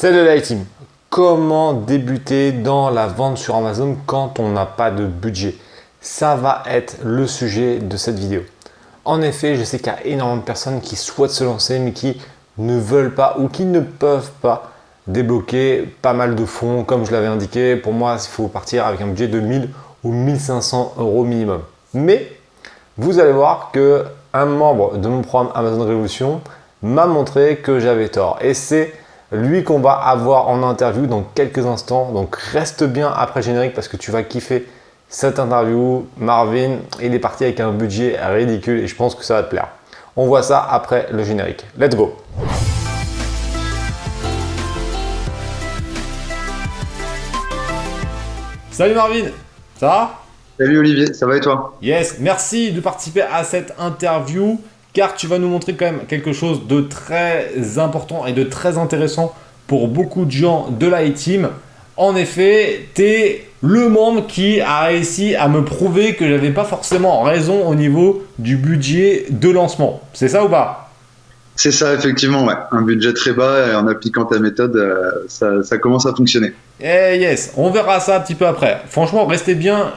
Salut la team. Comment débuter dans la vente sur Amazon quand on n'a pas de budget? Ça va être le sujet de cette vidéo. En effet, je sais qu'il y a énormément de personnes qui souhaitent se lancer mais qui ne veulent pas ou qui ne peuvent pas débloquer pas mal de fonds. Comme je l'avais indiqué, pour moi, il faut partir avec un budget de 1000 ou 1500 euros minimum. Mais vous allez voir que un membre de mon programme Amazon Révolution m'a montré que j'avais tort. Et c'est lui qu'on va avoir en interview dans quelques instants. Donc reste bien après le générique parce que tu vas kiffer cette interview. Marvin, il est parti avec un budget ridicule et je pense que ça va te plaire. On voit ça après le générique. Let's go! Salut Marvin, ça va? Salut Olivier, ça va et toi? Yes, merci de participer à cette interview car tu vas nous montrer quand même quelque chose de très important et de très intéressant pour beaucoup de gens de la team. En effet, tu es le membre qui a réussi à me prouver que j'avais pas forcément raison au niveau du budget de lancement. C'est ça ou pas? C'est ça, effectivement, ouais. Un budget très bas et en appliquant ta méthode, ça commence à fonctionner. Eh yes, on verra ça un petit peu après. Franchement, restez bien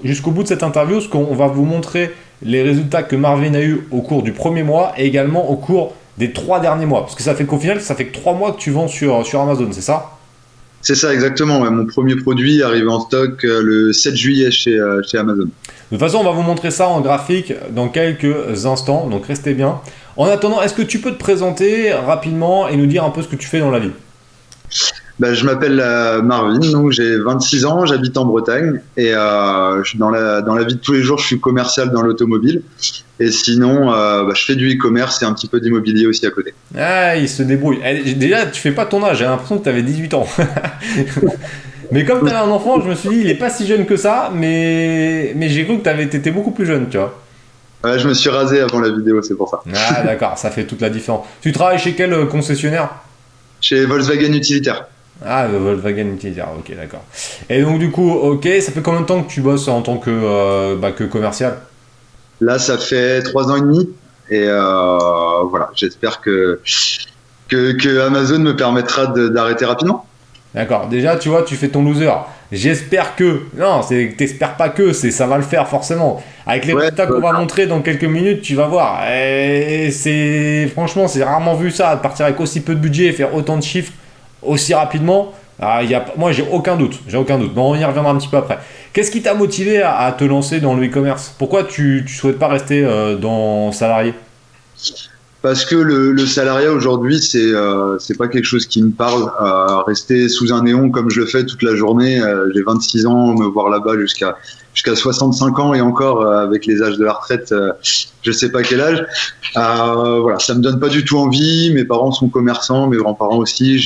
jusqu'au bout de cette interview parce qu'on va vous montrer les résultats que Marvin a eu au cours du premier mois et également au cours des 3 derniers mois. Parce que ça fait qu'au final, ça fait que 3 mois que tu vends sur Amazon, c'est ça? C'est ça, exactement. Ouais. Mon premier produit est arrivé en stock le 7 juillet chez Amazon. De toute façon, on va vous montrer ça en graphique dans quelques instants, donc restez bien. En attendant, est-ce que tu peux te présenter rapidement et nous dire un peu ce que tu fais dans la vie? Je m'appelle Marvin, donc j'ai 26 ans, j'habite en Bretagne et dans la vie de tous les jours, je suis commercial dans l'automobile. Et sinon, je fais du e-commerce et un petit peu d'immobilier aussi à côté. Ah, il se débrouille. Déjà, tu fais pas ton âge, j'ai l'impression que tu avais 18 ans. Mais comme tu avais un enfant, je me suis dit, il est pas si jeune que ça, mais j'ai cru que tu étais beaucoup plus jeune, tu vois. Ouais, je me suis rasé avant la vidéo, c'est pour ça. Ah, d'accord, ça fait toute la différence. Tu travailles chez quel concessionnaire? Chez Volkswagen Utilitaire. Ah, le Volkswagen Utilitaire, ok, d'accord. Et donc, du coup, ok, ça fait combien de temps que tu bosses en tant que commercial? Là, ça fait 3 ans et demi. Et voilà, j'espère que Amazon me permettra d'arrêter rapidement. D'accord, déjà, tu vois, tu fais ton loser. J'espère que. Non, t'espères pas que, ça va le faire forcément. Avec les résultats qu'on va montrer dans quelques minutes, tu vas voir. Et franchement, c'est rarement vu ça, de partir avec aussi peu de budget et faire autant de chiffres aussi rapidement. Moi, j'ai aucun doute. Bon, on y reviendra un petit peu après. Qu'est-ce qui t'a motivé à te lancer dans le e-commerce? Pourquoi tu souhaites pas rester dans salarié? Parce que le salariat aujourd'hui, c'est pas quelque chose qui me parle. Rester sous un néon comme je le fais toute la journée, j'ai 26 ans, me voir là-bas jusqu'à 65 ans et encore avec les âges de la retraite, je sais pas quel âge. Voilà, ça me donne pas du tout envie. Mes parents sont commerçants, mes grands-parents aussi.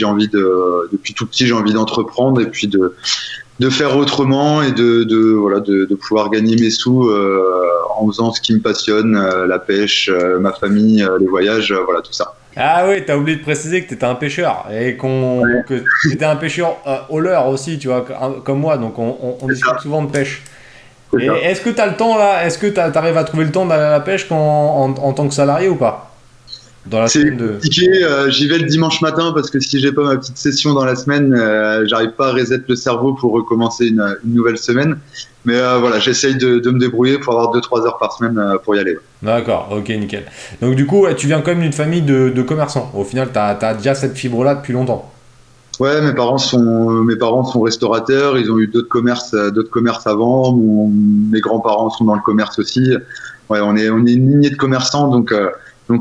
Depuis tout petit, j'ai envie d'entreprendre et puis de faire autrement et de pouvoir gagner mes sous en faisant ce qui me passionne, la pêche, ma famille, les voyages, voilà tout ça. Ah oui, t'as oublié de préciser que t'étais un pêcheur et que t'étais un pêcheur hauler aussi, tu vois, comme moi, donc on discute souvent de pêche. Et est-ce que t'as le temps là? Est-ce que t'arrives à trouver le temps d'aller à la pêche en tant que salarié ou pas? C'est compliqué, j'y vais le dimanche matin parce que si j'ai pas ma petite session dans la semaine, j'arrive pas à reset le cerveau pour recommencer une nouvelle semaine. Mais voilà, j'essaye de me débrouiller pour avoir 2-3 heures par semaine pour y aller. D'accord, ok, nickel. Donc du coup, tu viens quand même d'une famille de commerçants. Au final, t'as déjà cette fibre-là depuis longtemps. Ouais, mes parents sont restaurateurs, ils ont eu d'autres commerces avant. Mes grands-parents sont dans le commerce aussi. Ouais, on est une lignée de commerçants, donc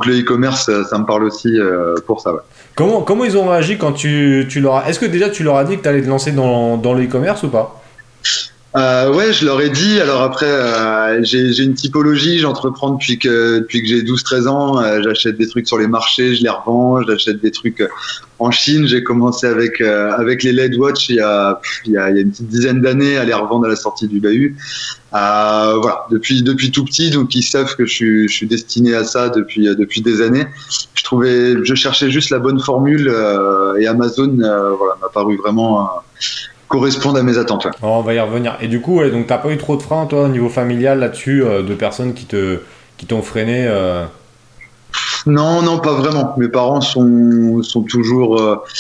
le e-commerce, ça me parle aussi pour ça. Ouais. Comment ils ont réagi quand tu leur as... Est-ce que déjà tu leur as dit que tu allais te lancer dans le e-commerce ou pas? Ouais, je leur ai dit. Alors après, j'ai une typologie. J'entreprends depuis que j'ai 12-13 ans. J'achète des trucs sur les marchés, je les revends. J'achète des trucs en Chine. J'ai commencé avec les LED Watch il y a une petite dizaine d'années à les revendre à la sortie du bahut. Voilà, depuis tout petit, donc ils savent que je suis destiné à ça depuis des années. Je cherchais juste la bonne formule et Amazon, voilà, m'a paru vraiment correspondre à mes attentes. Ouais. On va y revenir. Et du coup, ouais, donc t'as pas eu trop de freins, toi, au niveau familial là-dessus, de personnes qui t'ont freiné Non, non, pas vraiment. Mes parents sont toujours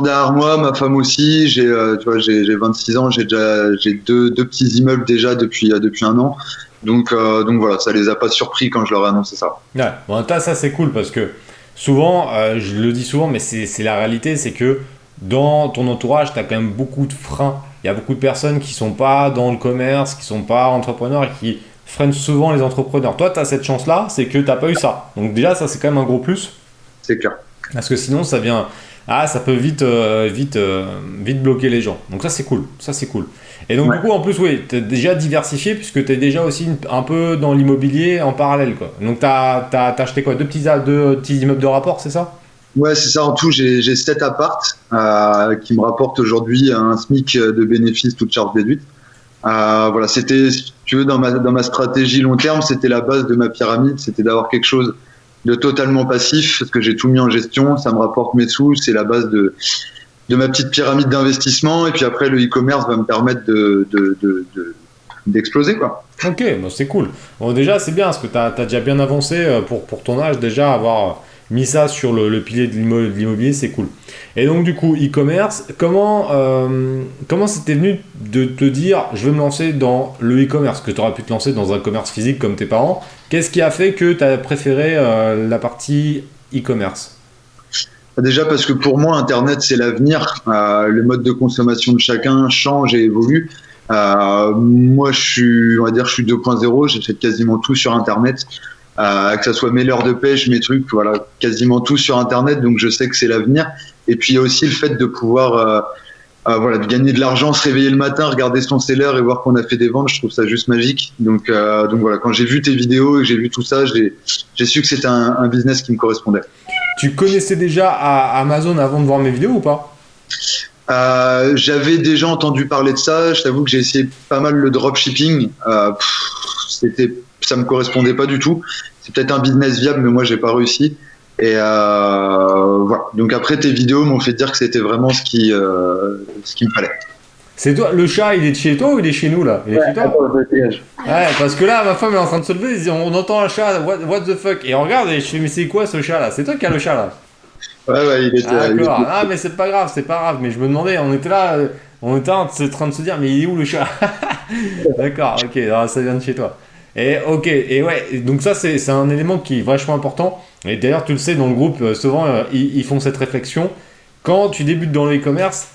derrière moi, ma femme aussi. Tu vois, j'ai 26 ans, j'ai deux petits immeubles déjà depuis un an. Donc voilà, ça les a pas surpris quand je leur ai annoncé ça. Ouais, bon, ça c'est cool parce que souvent, je le dis souvent, mais c'est la réalité, c'est que dans ton entourage, tu as quand même beaucoup de freins. Il y a beaucoup de personnes qui sont pas dans le commerce, qui sont pas entrepreneurs et qui freinent souvent les entrepreneurs. Toi, tu as cette chance-là, c'est que tu n'as pas eu ça. Donc déjà, ça c'est quand même un gros plus. C'est clair. Parce que sinon, ça peut vite bloquer les gens. Donc ça, c'est cool. Ça, c'est cool. Et donc, Ouais. du coup, en plus, oui, tu es déjà diversifié puisque tu es déjà aussi un peu dans l'immobilier en parallèle, quoi. Donc, tu as acheté quoi? Deux petits immeubles de rapport, c'est ça? Ouais, c'est ça. En tout, j'ai 7 apparts qui me rapportent aujourd'hui un SMIC de bénéfices, toutes charges déduites. Voilà, c'était, si tu veux, dans ma stratégie long terme, c'était la base de ma pyramide, c'était d'avoir quelque chose de totalement passif, parce que j'ai tout mis en gestion, ça me rapporte mes sous, c'est la base de ma petite pyramide d'investissement, et puis après, le e-commerce va me permettre d'exploser, quoi. Ok, bon, c'est cool. Bon, déjà, c'est bien parce que tu as déjà bien avancé pour ton âge. Déjà, avoir mis ça sur le pilier de l'immobilier, c'est cool. Et donc, du coup, e-commerce, comment c'était venu de te dire je veux me lancer dans le e-commerce, que tu aurais pu te lancer dans un commerce physique comme tes parents? Qu'est-ce qui a fait que tu as préféré la partie e-commerce? Déjà parce que pour moi, Internet, c'est l'avenir. Le mode de consommation de chacun change et évolue. Moi, je suis 2.0, j'achète quasiment tout sur Internet. Que ça soit mes leurres de pêche, mes trucs, voilà, quasiment tout sur Internet. Donc, je sais que c'est l'avenir. Et puis, il y a aussi le fait de pouvoir, voilà, de gagner de l'argent, se réveiller le matin, regarder son seller et voir qu'on a fait des ventes. Je trouve ça juste magique. Donc voilà, quand j'ai vu tes vidéos et que j'ai vu tout ça, j'ai su que c'était un business qui me correspondait. Tu connaissais déjà Amazon avant de voir mes vidéos ou pas? J'avais déjà entendu parler de ça. Je t'avoue que j'ai essayé pas mal le dropshipping. Ça me correspondait pas du tout. C'est peut-être un business viable, mais moi j'ai pas réussi. Et voilà. Donc après tes vidéos m'ont fait dire que c'était vraiment ce qu'il me fallait. C'est toi, le chat, il est de chez toi ou il est chez nous là? Il est chez toi? Ouais, parce que là, ma femme est en train de se lever, on entend un chat, what the fuck? Et on regarde et je fais, mais c'est quoi ce chat là? C'est toi qui as le chat là? Ouais, Ah, d'accord. Ah, mais c'est pas grave, c'est pas grave. Mais je me demandais, on était en train de se dire, mais il est où le chat? D'accord, ok, alors ça vient de chez toi. Et ok, et ouais, donc ça c'est un élément qui est vachement important. Et d'ailleurs, tu le sais, dans le groupe, souvent ils font cette réflexion. Quand tu débutes dans le e-commerce,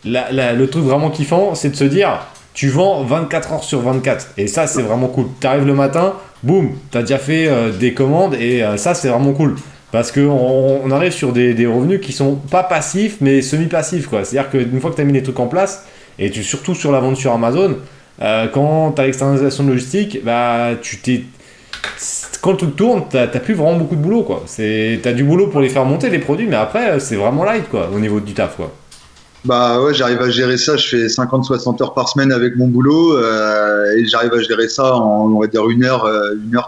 le truc vraiment kiffant, c'est de se dire, tu vends 24 heures sur 24. Et ça, c'est vraiment cool. Tu arrives le matin, boum, tu as déjà fait des commandes et ça, c'est vraiment cool. Parce qu'on arrive sur des revenus qui sont pas passifs, mais semi-passifs, quoi. C'est-à-dire qu'une fois que tu as mis les trucs en place, et surtout sur la vente sur Amazon, quand tu as l'externalisation de logistique, bah, quand le truc tourne, tu n'as plus vraiment beaucoup de boulot, quoi. Tu as du boulot pour les faire monter, les produits, mais après, c'est vraiment light, quoi, au niveau du taf, quoi. Bah ouais, j'arrive à gérer ça. Je fais 50-60 heures par semaine avec mon boulot et j'arrive à gérer ça en, on va dire, une heure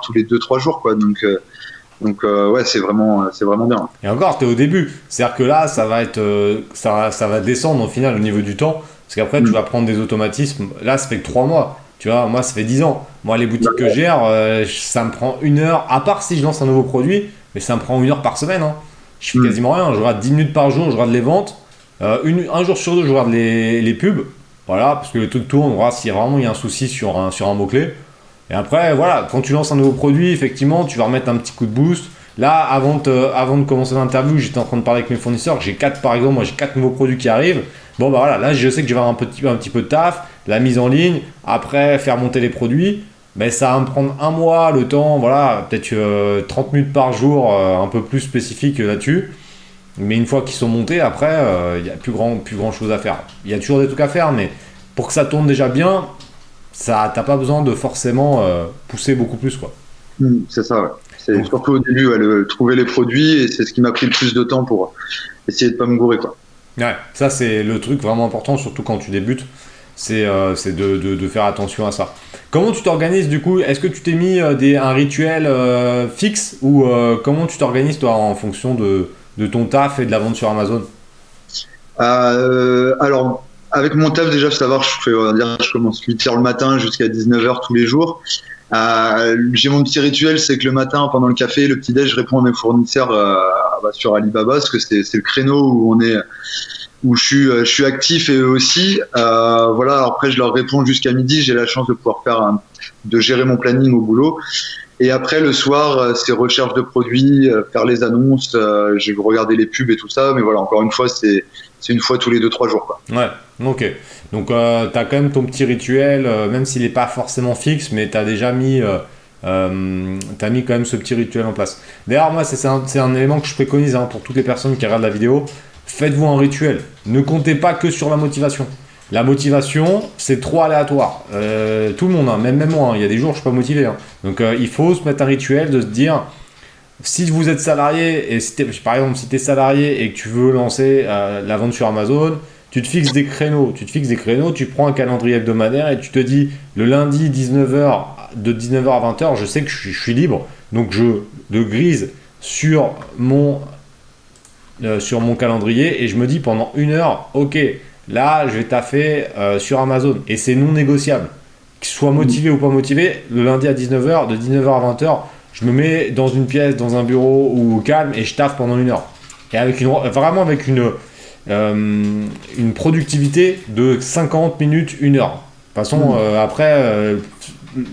tous les 2-3 jours, quoi. Donc ouais, c'est vraiment bien. Et encore, tu es au début. C'est-à-dire que là, ça va descendre au final au niveau du temps. Parce qu'après, tu vas prendre des automatismes. Là, ça fait que 3 mois. Tu vois, moi, ça fait 10 ans. Moi, les boutiques que je gère, ça me prend 1 heure, à part si je lance un nouveau produit, mais ça me prend 1 heure par semaine, hein. Je fais quasiment rien. Je regarde 10 minutes par jour, je regarde les ventes. Un jour sur deux, je regarde les pubs. Voilà, parce que le truc tourne, on voit si vraiment il y a un souci sur un mot-clé. Et après, voilà, quand tu lances un nouveau produit, effectivement, tu vas remettre un petit coup de boost. Là, avant de commencer l'interview, j'étais en train de parler avec mes fournisseurs. Par exemple, moi j'ai 4 nouveaux produits qui arrivent. Bon, bah voilà, là, je sais que je vais avoir un petit peu de taf, la mise en ligne, après faire monter les produits. Mais ça va me prendre 1 mois, le temps, voilà, peut-être 30 minutes par jour, un peu plus spécifique là-dessus. Mais une fois qu'ils sont montés, après, il n'y a plus grand chose à faire. Il y a toujours des trucs à faire, mais pour que ça tourne déjà bien, t'as pas besoin de forcément pousser beaucoup plus, quoi. C'est ça, ouais. C'est surtout au début, ouais, trouver les produits et c'est ce qui m'a pris le plus de temps pour essayer de pas me gourer, quoi. Ouais, ça c'est le truc vraiment important, surtout quand tu débutes, c'est de faire attention à ça. Comment tu t'organises du coup? Est-ce que tu t'es mis un rituel fixe ou comment tu t'organises toi en fonction de ton taf et de la vente sur Amazon? Alors, avec mon taf, déjà, faut savoir, on va dire, je commence 8 heures le matin jusqu'à 19 heures tous les jours. J'ai mon petit rituel, c'est que le matin, pendant le café, le petit-déj, je réponds à mes fournisseurs sur Alibaba, parce que c'est le créneau où je suis actif et eux aussi. Voilà. Après, je leur réponds jusqu'à midi. J'ai la chance de pouvoir de gérer mon planning au boulot. Et après, le soir, c'est recherche de produits, faire les annonces, je vais regarder les pubs et tout ça. Mais voilà, encore une fois, c'est une fois tous les 2-3 jours, quoi. Ouais, ok. Donc, tu as quand même ton petit rituel, même s'il n'est pas forcément fixe, mais tu as déjà t'as mis quand même ce petit rituel en place. D'ailleurs, moi, c'est un élément que je préconise pour toutes les personnes qui regardent la vidéo. Faites-vous un rituel. Ne comptez pas que sur la motivation. La motivation, c'est trop aléatoire. Tout le monde, même moi, il y a des jours où je ne suis pas motivé. Donc, il faut se mettre un rituel de se dire, si vous êtes salarié, et par exemple, si tu es salarié et que tu veux lancer la vente sur Amazon, tu te fixes des créneaux. Tu prends un calendrier hebdomadaire et tu te dis, le lundi 19h, de 19h à 20h, je sais que je suis libre. Donc, je le grise sur mon calendrier et je me dis pendant 1 heure, ok, là je vais taffer sur Amazon et c'est non négociable. Qu'il soit motivé ou pas motivé, le lundi à 19h, de 19h à 20h, je me mets dans une pièce, dans un bureau ou au calme et je taffe pendant 1 heure. Et vraiment avec une productivité de 50 minutes, 1 heure. De toute façon, après,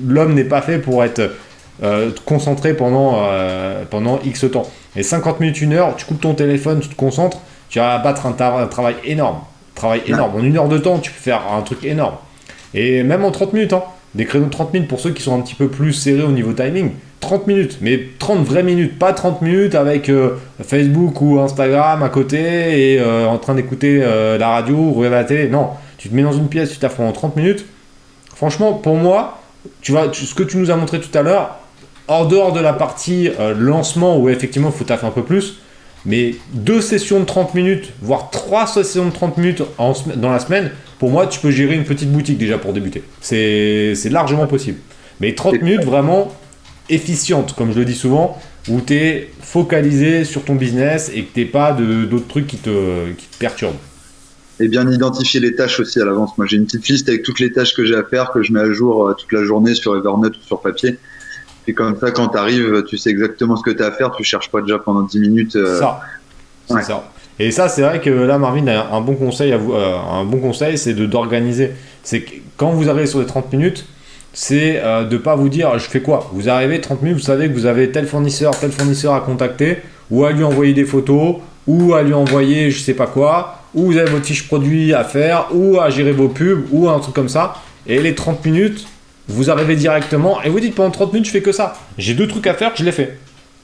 l'homme n'est pas fait pour être concentré pendant X temps. Et 50 minutes, 1 heure, tu coupes ton téléphone, tu te concentres, tu vas abattre un travail énorme. En 1 heure de temps, tu peux faire un truc énorme. Et même en 30 minutes, des créneaux de 30 minutes pour ceux qui sont un petit peu plus serrés au niveau timing. 30 minutes, mais 30 vraies minutes, pas 30 minutes avec Facebook ou Instagram à côté et en train d'écouter la radio ou regarder la télé. Non, tu te mets dans une pièce, tu t'affrontes en 30 minutes. Franchement, pour moi, ce que tu nous as montré tout à l'heure, hors dehors de la partie lancement où effectivement il faut taffer un peu plus, mais 2 sessions de 30 minutes, voire 3 sessions de 30 minutes dans la semaine, pour moi tu peux gérer une petite boutique déjà pour débuter. C'est largement possible. Mais 30 minutes vraiment efficientes, comme je le dis souvent, où tu es focalisé sur ton business et que tu n'es pas d'autres trucs qui te perturbent. Et bien identifier les tâches aussi à l'avance. Moi j'ai une petite liste avec toutes les tâches que j'ai à faire, que je mets à jour toute la journée sur Evernote ou sur papier. Et comme ça, quand tu arrives, tu sais exactement ce que tu as à faire, tu cherches pas déjà pendant 10 minutes. C'est ça. Et ça, c'est vrai que là, Marvin a un bon conseil c'est d'organiser. C'est que quand vous arrivez sur les 30 minutes, c'est de pas vous dire je fais quoi. Vous arrivez 30 minutes, vous savez que vous avez tel fournisseur à contacter, ou à lui envoyer des photos, ou à lui envoyer je sais pas quoi, ou vous avez votre fiche produit à faire, ou à gérer vos pubs, ou un truc comme ça. Et les 30 minutes, vous arrivez directement et vous dites pendant 30 minutes je fais que ça. J'ai 2 trucs à faire, je les fais.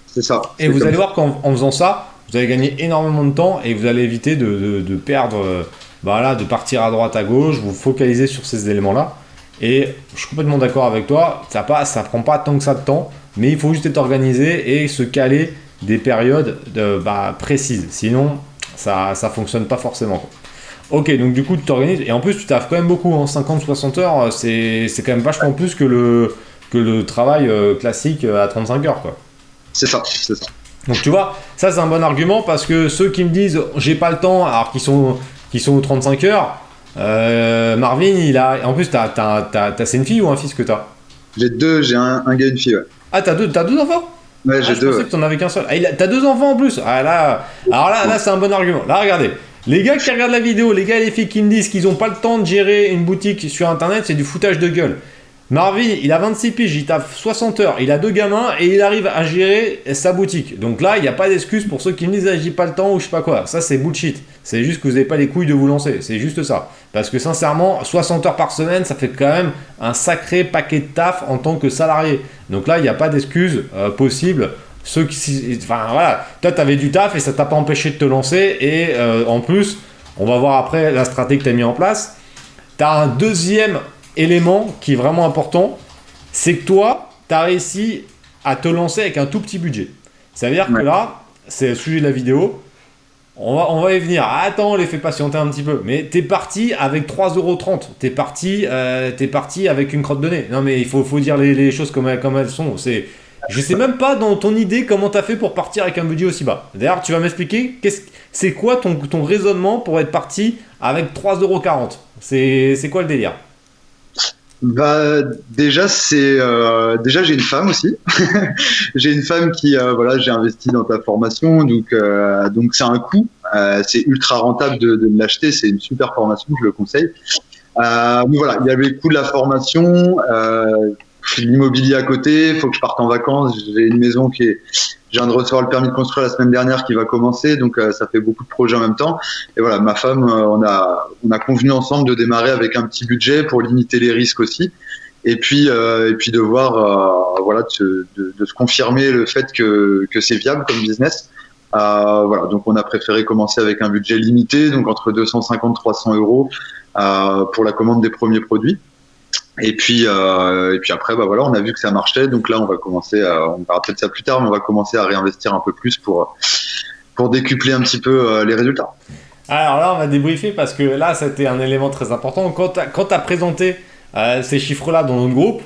C'est ça. Et vous allez voir qu'en faisant ça, vous allez gagner énormément de temps et vous allez éviter de perdre, de partir à droite à gauche, vous focalisez sur ces éléments-là. Et je suis complètement d'accord avec toi, ça prend pas tant que ça de temps, mais il faut juste être organisé et se caler des périodes précises. Sinon, ça fonctionne pas forcément, quoi. Ok, donc du coup tu t'organises et en plus tu taffes quand même beaucoup, 50-60 heures, c'est quand même vachement plus que le travail classique à 35 heures, quoi. C'est ça. Donc tu vois, ça c'est un bon argument parce que ceux qui me disent j'ai pas le temps alors qu'ils sont aux 35 heures, Marvin en plus c'est une fille ou un fils que t'as? J'ai un gars et une fille, ouais. Ah t'as deux enfants? Ouais, j'ai 2. Je pensais que t'en avais qu'un seul. T'as 2 enfants en plus. Alors là c'est un bon argument. Là regardez. Les gars qui regardent la vidéo, les gars et les filles qui me disent qu'ils n'ont pas le temps de gérer une boutique sur internet, c'est du foutage de gueule. Marvin, il a 26 piges, il taffe 60 heures, il a 2 gamins et il arrive à gérer sa boutique. Donc là, il n'y a pas d'excuse pour ceux qui me disent j'ai pas le temps ou je sais pas quoi. Ça, c'est bullshit. C'est juste que vous n'avez pas les couilles de vous lancer. C'est juste ça. Parce que sincèrement, 60 heures par semaine, ça fait quand même un sacré paquet de taf en tant que salarié. Donc là, il n'y a pas d'excuse possible. Toi t'avais du taf et ça t'a pas empêché de te lancer et en plus on va voir après la stratégie que t'as mis en place. T'as un deuxième élément qui est vraiment important, c'est que toi t'as réussi à te lancer avec un tout petit budget. Ça veut dire que là c'est le sujet de la vidéo, on va y venir. Attends, les fais patienter un petit peu, mais t'es parti avec 3,30€, t'es parti avec une crotte de nez. Non mais il faut dire les choses comme elles sont. Je sais même pas dans ton idée comment tu as fait pour partir avec un budget aussi bas. D'ailleurs, tu vas m'expliquer c'est quoi ton raisonnement pour être parti avec 3,40€. C'est quoi le délire? Bah déjà j'ai une femme aussi. J'ai une femme qui voilà, j'ai investi dans ta formation, donc c'est un coût. C'est ultra rentable de l'acheter, c'est une super formation, je le conseille. Mais voilà, il y avait le coût de la formation, l'immobilier à côté, il faut que je parte en vacances. J'ai une maison je viens de recevoir le permis de construire la semaine dernière qui va commencer, donc ça fait beaucoup de projets en même temps. Et voilà, ma femme, on a convenu ensemble de démarrer avec un petit budget pour limiter les risques aussi. Et puis de voir, voilà, de se confirmer le fait que c'est viable comme business. Voilà, donc on a préféré commencer avec un budget limité, donc entre 250 et 300 euros pour la commande des premiers produits. Et puis après, bah voilà, on a vu que ça marchait, donc là, on va commencer on verra peut-être ça plus tard, mais on va commencer à réinvestir un peu plus pour décupler un petit peu les résultats. Alors là, on va débriefer parce que là, c'était un élément très important. Quand tu as présenté ces chiffres-là dans notre groupe,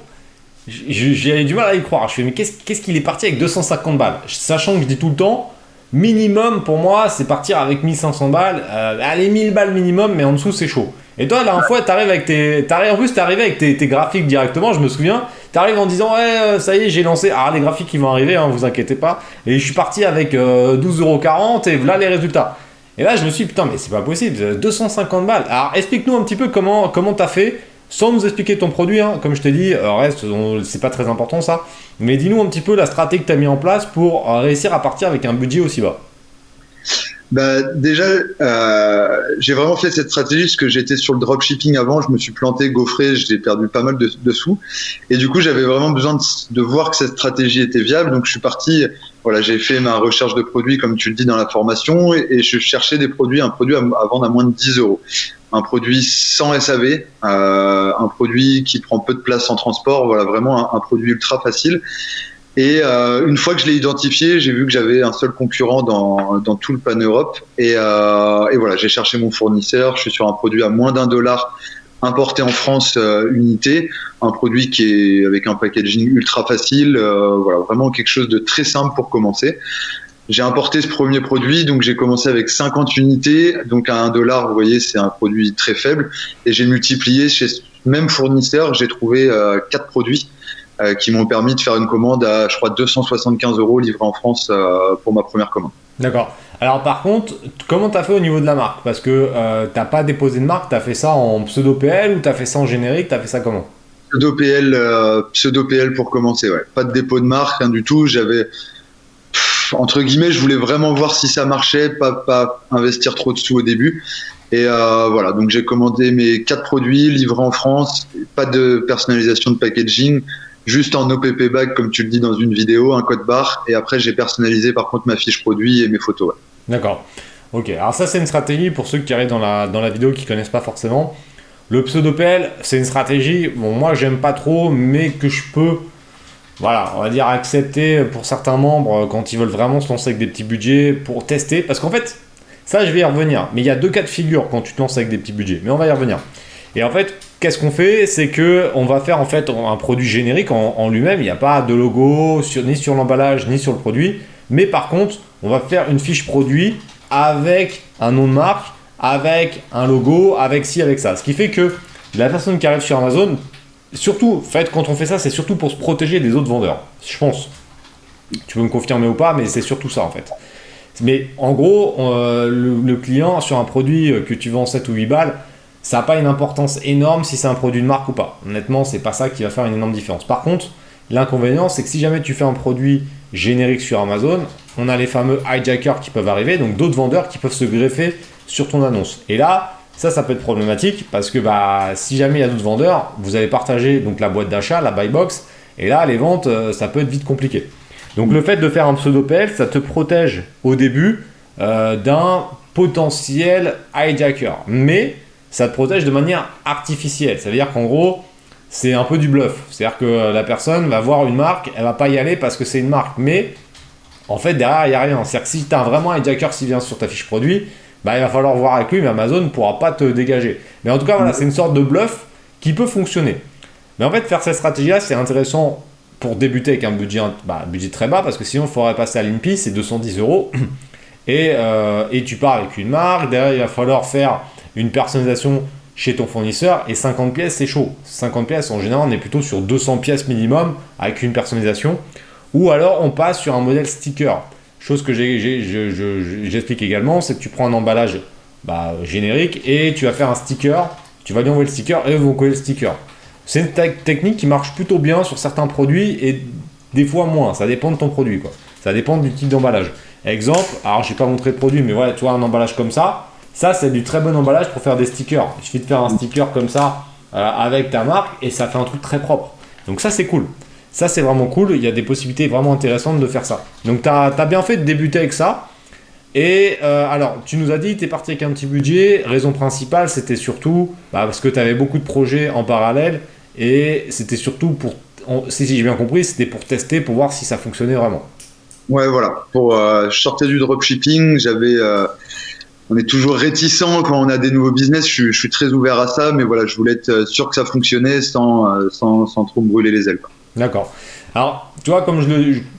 j'ai du mal à y croire. Je fais, mais qu'est-ce qu'il est parti avec 250 balles? Sachant que je dis tout le temps, minimum pour moi, c'est partir avec 1500 balles. Allez, 1000 balles minimum, mais en dessous, c'est chaud. Et toi, la dernière fois, en plus, t'es arrivé avec tes graphiques directement, je me souviens. T'arrives en disant, ouais, ça y est, j'ai lancé. Ah, les graphiques, ils vont arriver, hein, vous inquiétez pas. Et je suis parti avec 12,40 € et voilà les résultats. Et là, je me suis dit, putain, mais c'est pas possible, 250 balles. Alors, explique-nous un petit peu comment t'as fait, sans nous expliquer ton produit, hein. Comme je t'ai dit, c'est pas très important ça. Mais dis-nous un petit peu la stratégie que tu as mis en place pour réussir à partir avec un budget aussi bas. Bah, déjà, j'ai vraiment fait cette stratégie parce que j'étais sur le dropshipping avant, je me suis planté, gaufré, j'ai perdu pas mal de sous. Et du coup, j'avais vraiment besoin de voir que cette stratégie était viable. Donc, je suis parti, voilà, j'ai fait ma recherche de produits, comme tu le dis dans la formation, et je cherchais un produit à vendre à moins de 10 euros. Un produit sans SAV, un produit qui prend peu de place en transport, voilà, vraiment un produit ultra facile. Et une fois que je l'ai identifié, j'ai vu que j'avais un seul concurrent dans tout le pan-Europe. Et voilà, j'ai cherché mon fournisseur. Je suis sur un produit à moins d'1 $ importé en France unité. Un produit qui est avec un packaging ultra facile. Voilà, vraiment quelque chose de très simple pour commencer. J'ai importé ce premier produit, donc j'ai commencé avec 50 unités. Donc à 1 $, vous voyez, c'est un produit très faible. Et j'ai multiplié chez ce même fournisseur. J'ai trouvé 4 produits qui m'ont permis de faire une commande à, je crois, 275 € livrée en France pour ma première commande. D'accord. Alors par contre, comment tu as fait au niveau de la marque? Parce que t'as pas déposé de marque, tu as fait ça en pseudo-PL ou tu as fait ça en générique, tu as fait ça comment? Pseudo-PL pour commencer, ouais. Pas de dépôt de marque, rien du tout. Entre guillemets, je voulais vraiment voir si ça marchait, pas investir trop de sous au début. Et voilà, donc j'ai commandé mes 4 produits livrés en France, pas de personnalisation de packaging, juste en OPP bag, comme tu le dis dans une vidéo, un code barre, et après j'ai personnalisé par contre ma fiche produit et mes photos. Ouais. D'accord. Ok, alors ça c'est une stratégie pour ceux qui arrivent dans la vidéo qui connaissent pas forcément. Le pseudo-PL, c'est une stratégie, bon moi j'aime pas trop, mais que je peux, voilà, on va dire accepter pour certains membres quand ils veulent vraiment se lancer avec des petits budgets pour tester, parce qu'en fait, ça je vais y revenir, mais il y a 2 cas de figure quand tu te lances avec des petits budgets, mais on va y revenir. Et en fait, qu'est-ce qu'on fait? C'est que on va faire en fait un produit générique en lui-même. Il n'y a pas de logo ni sur l'emballage ni sur le produit. Mais par contre, on va faire une fiche produit avec un nom de marque, avec un logo, avec ci, avec ça. Ce qui fait que la personne qui arrive sur Amazon, surtout, en fait, quand on fait ça, c'est surtout pour se protéger des autres vendeurs. Je pense. Tu peux me confirmer ou pas, mais c'est surtout ça en fait. Mais en gros, le client sur un produit que tu vends 7 ou 8 balles, ça n'a pas une importance énorme si c'est un produit de marque ou pas. Honnêtement, c'est pas ça qui va faire une énorme différence. Par contre, l'inconvénient, c'est que si jamais tu fais un produit générique sur Amazon, on a les fameux hijackers qui peuvent arriver, donc d'autres vendeurs qui peuvent se greffer sur ton annonce. Et là, ça peut être problématique parce que si jamais il y a d'autres vendeurs, vous allez partager donc la boîte d'achat, la buy box, et là, les ventes, ça peut être vite compliqué. Donc le fait de faire un pseudo-PL, ça te protège au début d'un potentiel hijacker. Mais ça te protège de manière artificielle. Ça veut dire qu'en gros, c'est un peu du bluff. C'est-à-dire que la personne va voir une marque, elle va pas y aller parce que c'est une marque. Mais en fait, derrière, il n'y a rien. C'est-à-dire que si tu as vraiment un hijacker qui vient sur ta fiche produit, il va falloir voir avec lui, mais Amazon ne pourra pas te dégager. Mais en tout cas, voilà, c'est une sorte de bluff qui peut fonctionner. Mais en fait, faire cette stratégie-là, c'est intéressant pour débuter avec un budget très bas, parce que sinon, il faudrait passer à l'INPI, c'est 210 €. Et tu pars avec une marque. Derrière, il va falloir faire une personnalisation chez ton fournisseur et 50 pièces, c'est chaud. 50 pièces, en général, on est plutôt sur 200 pièces minimum avec une personnalisation. Ou alors, on passe sur un modèle sticker. Chose que j'explique également, c'est que tu prends un emballage générique et tu vas faire un sticker. Tu vas lui envoyer le sticker et eux vont coller le sticker. C'est une technique qui marche plutôt bien sur certains produits et des fois moins. Ça dépend de ton produit, quoi. Ça dépend du type d'emballage. Exemple, alors je n'ai pas montré de produit, mais voilà, tu vois un emballage comme ça. Ça, c'est du très bon emballage pour faire des stickers. Il suffit de faire un sticker comme ça avec ta marque et ça fait un truc très propre. Donc ça, c'est cool. Ça, c'est vraiment cool. Il y a des possibilités vraiment intéressantes de faire ça. Donc, tu as bien fait de débuter avec ça. Et alors, tu nous as dit que tu es parti avec un petit budget. Raison principale, c'était surtout parce que tu avais beaucoup de projets en parallèle. Et c'était surtout pour, si j'ai bien compris, c'était pour tester, pour voir si ça fonctionnait vraiment. Ouais, voilà. Je sortais du dropshipping. On est toujours réticent quand on a des nouveaux business. Je suis très ouvert à ça. Mais voilà, je voulais être sûr que ça fonctionnait sans trop me brûler les ailes, quoi. D'accord. Alors, tu vois, comme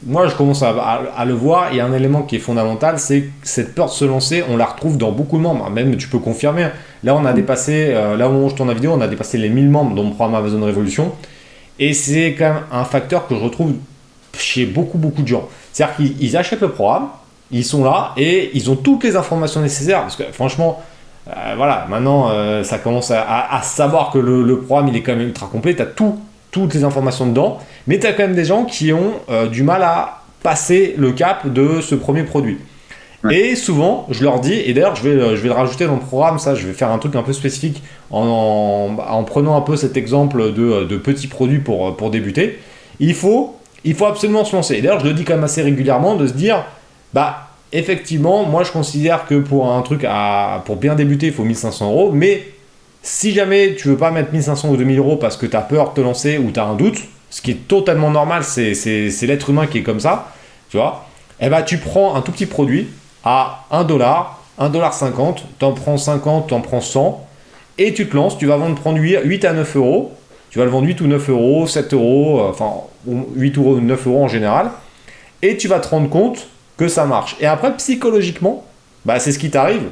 moi je commence à le voir, il y a un élément qui est fondamental, c'est que cette peur de se lancer, on la retrouve dans beaucoup de membres. Même, tu peux confirmer. Là, on a dépassé, là au moment où je tourne la vidéo, on a dépassé les 1000 membres dans mon programme Amazon Révolution. Et c'est quand même un facteur que je retrouve chez beaucoup de gens. C'est-à-dire qu'ils achètent le programme, ils sont là et ils ont toutes les informations nécessaires. Parce que franchement, voilà, maintenant, ça commence à savoir que le programme, il est quand même ultra complet. Tu as toutes les informations dedans, mais tu as quand même des gens qui ont du mal à passer le cap de ce premier produit. Ouais. Et souvent, je leur dis, et d'ailleurs je vais le rajouter dans le programme, ça, je vais faire un truc un peu spécifique en prenant un peu cet exemple de petits produits pour débuter. Il faut absolument se lancer. Et d'ailleurs, je le dis quand même assez régulièrement, de se dire, effectivement, moi je considère que pour un truc, pour bien débuter, il faut 1500 €, mais si jamais tu veux pas mettre 1500 ou 2000 € parce que tu as peur de te lancer ou tu as un doute, ce qui est totalement normal, c'est l'être humain qui est comme ça, tu vois, tu prends un tout petit produit à 1$, 1,50$, tu en prends 50, tu en prends 100, et tu te lances, tu vas prendre 8 à 9 €, tu vas le vendre 8 ou 9 €, 7 €, enfin 8 ou 9 € en général, et tu vas te rendre compte que ça marche. Et après, psychologiquement, c'est ce qui t'arrive,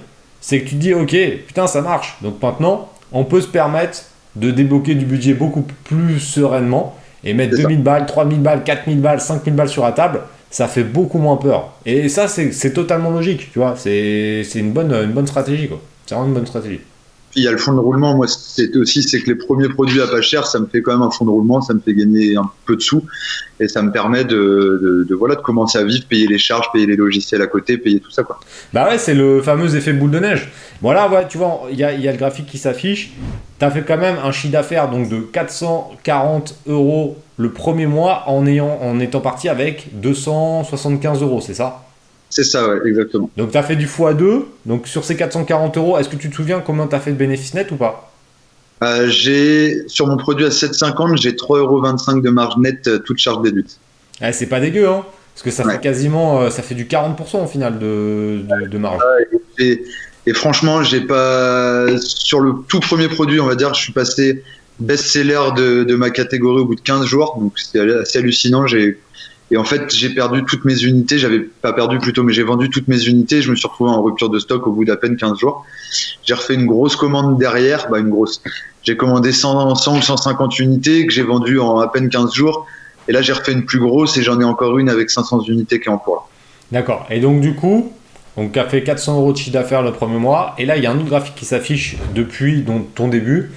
c'est que tu te dis, ok, putain, ça marche, donc maintenant, on peut se permettre de débloquer du budget beaucoup plus sereinement et mettre 2000 balles, 3000 balles, 4000 balles, 5000 balles sur la table, ça fait beaucoup moins peur. Et ça, c'est totalement logique, tu vois, c'est une bonne stratégie, quoi. C'est vraiment une bonne stratégie. Puis il y a le fonds de roulement, moi c'est que les premiers produits à pas cher, ça me fait quand même un fonds de roulement, ça me fait gagner un peu de sous et ça me permet de commencer à vivre, payer les charges, payer les logiciels à côté, payer tout ça, quoi. Ouais, c'est le fameux effet boule de neige. Voilà, ouais, tu vois, il y a le graphique qui s'affiche. Tu as fait quand même un chiffre d'affaires donc de 440 € le premier mois en étant parti avec 275 €, c'est ça ? C'est ça, ouais, exactement. Donc, tu as fait du x2. Donc, sur ces 440 €, est-ce que tu te souviens combien tu as fait de bénéfice net ou pas ? Sur mon produit à 7,50 €, j'ai 3,25 € de marge nette, toute charge déduite. C'est pas dégueu, hein ? Parce que ça fait quasiment, ça fait du 40% au final de marge. Et franchement, j'ai pas, sur le tout premier produit, on va dire, je suis passé best-seller de ma catégorie au bout de 15 jours. Donc, c'est assez hallucinant. Et en fait, j'ai perdu toutes mes unités. J'avais pas perdu plutôt, mais j'ai vendu toutes mes unités. Je me suis retrouvé en rupture de stock au bout d'à peine 15 jours. J'ai refait une grosse commande derrière. J'ai commandé 100 ou 150 unités que j'ai vendues en à peine 15 jours. Et là, j'ai refait une plus grosse et j'en ai encore une avec 500 unités qui est en cours. D'accord. Et donc, du coup, tu as fait 400 € de chiffre d'affaires le premier mois. Et là, il y a un autre graphique qui s'affiche depuis ton début.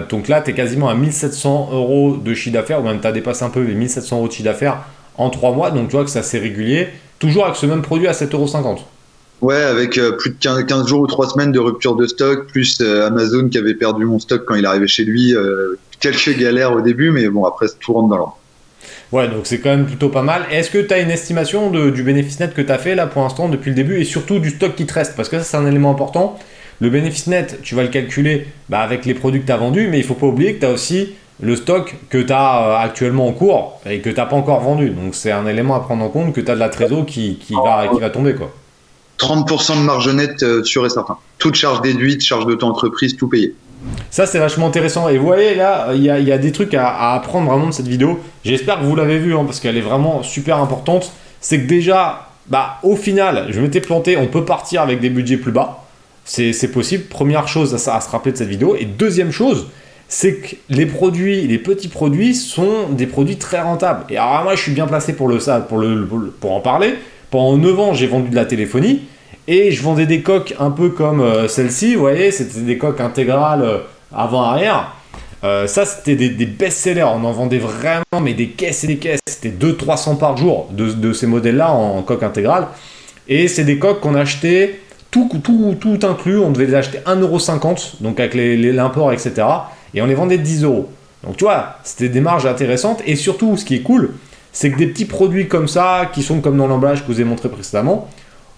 Donc là, tu es quasiment à 1700 € de chiffre d'affaires, ou même tu as dépassé un peu les 1700 € de chiffre d'affaires en 3 mois, donc tu vois que c'est assez régulier, toujours avec ce même produit à 7,50 €. Ouais, avec plus de 15 jours ou 3 semaines de rupture de stock, plus Amazon qui avait perdu mon stock quand il arrivait chez lui, quelques galères au début, mais bon, après tout rentre dans l'ordre. Ouais, donc c'est quand même plutôt pas mal. Est-ce que tu as une estimation du bénéfice net que tu as fait là pour l'instant depuis le début, et surtout du stock qui te reste, parce que ça c'est un élément important. Le bénéfice net, tu vas le calculer avec les produits que tu as vendus, mais il ne faut pas oublier que tu as aussi le stock que tu as actuellement en cours et que tu n'as pas encore vendu. Donc c'est un élément à prendre en compte, que tu as de la trésor qui va tomber, quoi. 30% de marge nette, sûr et certain. Toute charge déduite, charge de ton entreprise, tout payé. Ça, c'est vachement intéressant. Et vous voyez, là, il y a des trucs à apprendre vraiment de cette vidéo. J'espère que vous l'avez vu, parce qu'elle est vraiment super importante. C'est que déjà, au final, je m'étais planté, on peut partir avec des budgets plus bas. c'est possible. Première chose à se rappeler de cette vidéo. Et deuxième chose, c'est que les petits produits sont des produits très rentables. Et alors moi, je suis bien placé pour en parler. Pendant 9 ans, j'ai vendu de la téléphonie et je vendais des coques un peu comme celle-ci. Vous voyez, c'était des coques intégrales avant-arrière. Ça, c'était des best-sellers. On en vendait vraiment, mais des caisses et des caisses. C'était 200-300 par jour de ces modèles-là en coque intégrale. Et c'est des coques qu'on achetait tout inclus. On devait les acheter 1,50 €, donc avec l'import, etc. Et on les vendait 10 €. Donc tu vois, c'était des marges intéressantes. Et surtout, ce qui est cool, c'est que des petits produits comme ça, qui sont comme dans l'emballage que je vous ai montré précédemment,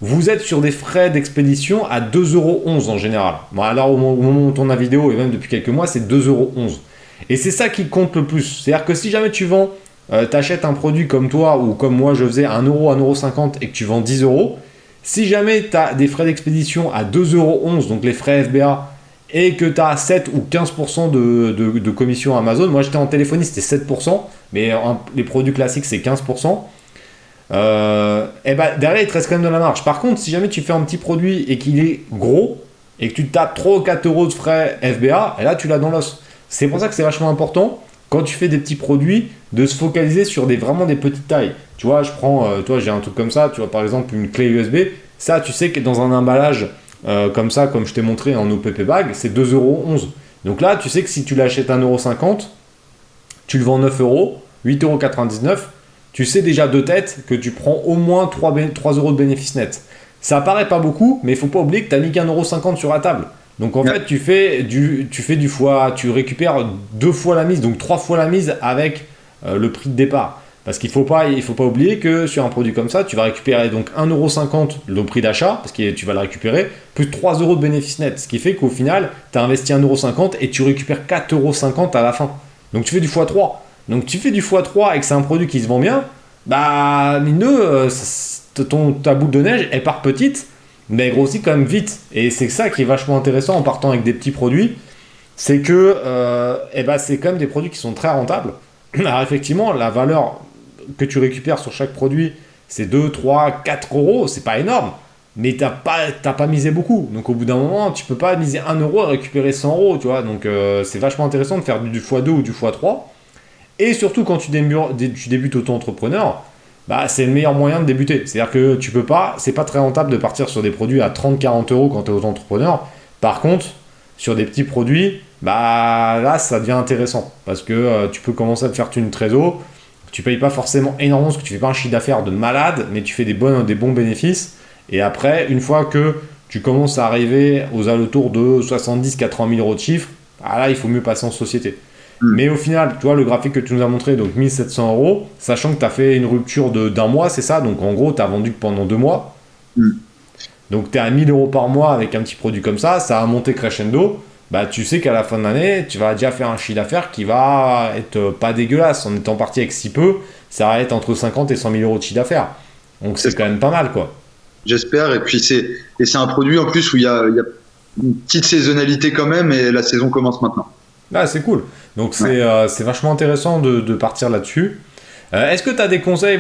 vous êtes sur des frais d'expédition à 2,11 € en général. Bon, alors au moment où on tourne la vidéo, et même depuis quelques mois, c'est 2,11 €. Et c'est ça qui compte le plus. C'est-à-dire que si jamais tu vends, t'achètes un produit comme toi ou comme moi je faisais 1 €, 1,50 € et que tu vends 10 €, si jamais tu as des frais d'expédition à 2,11 €, donc les frais FBA, et que tu as 7 ou 15% de commission Amazon, moi j'étais en téléphonie, c'était 7%, mais les produits classiques c'est 15%, et ben derrière il te reste quand même de la marge. Par contre, si jamais tu fais un petit produit et qu'il est gros, et que tu tapes 3 ou 4 € de frais FBA, et là tu l'as dans l'os. C'est pour ça que c'est vachement important, quand tu fais des petits produits, de se focaliser sur vraiment des petites tailles. Tu vois, toi j'ai un truc comme ça, tu vois par exemple une clé USB, ça tu sais que dans un emballage comme ça, comme je t'ai montré en OPP bag, c'est 2,11 €. Donc là, tu sais que si tu l'achètes 1,50 €, tu le vends 9 €, 8,99 €, tu sais déjà de tête que tu prends au moins 3 € de bénéfice net. Ça paraît pas beaucoup, mais il faut pas oublier que tu n'as mis qu'1,50 € sur la table. Donc en fait, tu fais du fois, tu récupères 2 fois la mise, donc 3 fois la mise avec le prix de départ. Parce qu'il faut pas oublier que sur un produit comme ça, tu vas récupérer donc 1,50 € le prix d'achat, parce que tu vas le récupérer, plus 3 € de bénéfice net. Ce qui fait qu'au final, tu as investi 1,50 € et tu récupères 4,50 € à la fin. Donc tu fais du x3. Donc tu fais du x3 et que c'est un produit qui se vend bien, bah mine de, ta boule de neige, elle part petite, mais elle grossit quand même vite. Et c'est ça qui est vachement intéressant en partant avec des petits produits, c'est que c'est quand même des produits qui sont très rentables. Alors effectivement, la valeur que tu récupères sur chaque produit, c'est 2, 3, 4 €, c'est pas énorme, mais t'as pas misé beaucoup. Donc au bout d'un moment, tu peux pas miser 1 € et récupérer 100 €, tu vois. Donc c'est vachement intéressant de faire du x2 ou du x3. Et surtout quand tu débutes auto-entrepreneur, bah, c'est le meilleur moyen de débuter. C'est-à-dire que c'est pas très rentable de partir sur des produits à 30-40 € quand tu es auto-entrepreneur. Par contre, sur des petits produits, bah là ça devient intéressant parce que tu peux commencer à te faire une trésor. Tu payes pas forcément énormément parce que tu fais pas un chiffre d'affaires de malade, mais tu fais des bons bénéfices. Et après, une fois que tu commences à arriver aux alentours de 70-80 000 € de chiffre, bah là il faut mieux passer en société. Mais au final, tu vois le graphique que tu nous as montré, donc 1700 €, sachant que tu as fait une rupture d'un mois, c'est ça, donc en gros tu as vendu pendant 2 mois. Donc tu es à 1 000 € par mois avec un petit produit comme ça a monté crescendo. Bah, tu sais qu'à la fin de l'année, tu vas déjà faire un chiffre d'affaires qui va être pas dégueulasse. En étant parti avec si peu, ça va être entre 50 et 100 000 € de chiffre d'affaires. Donc c'est quand même pas mal, quoi. J'espère. Et puis c'est un produit en plus où il y a une petite saisonnalité quand même, et la saison commence maintenant. Ah, c'est cool. Donc c'est vachement intéressant de partir là-dessus. Est-ce que tu as des conseils,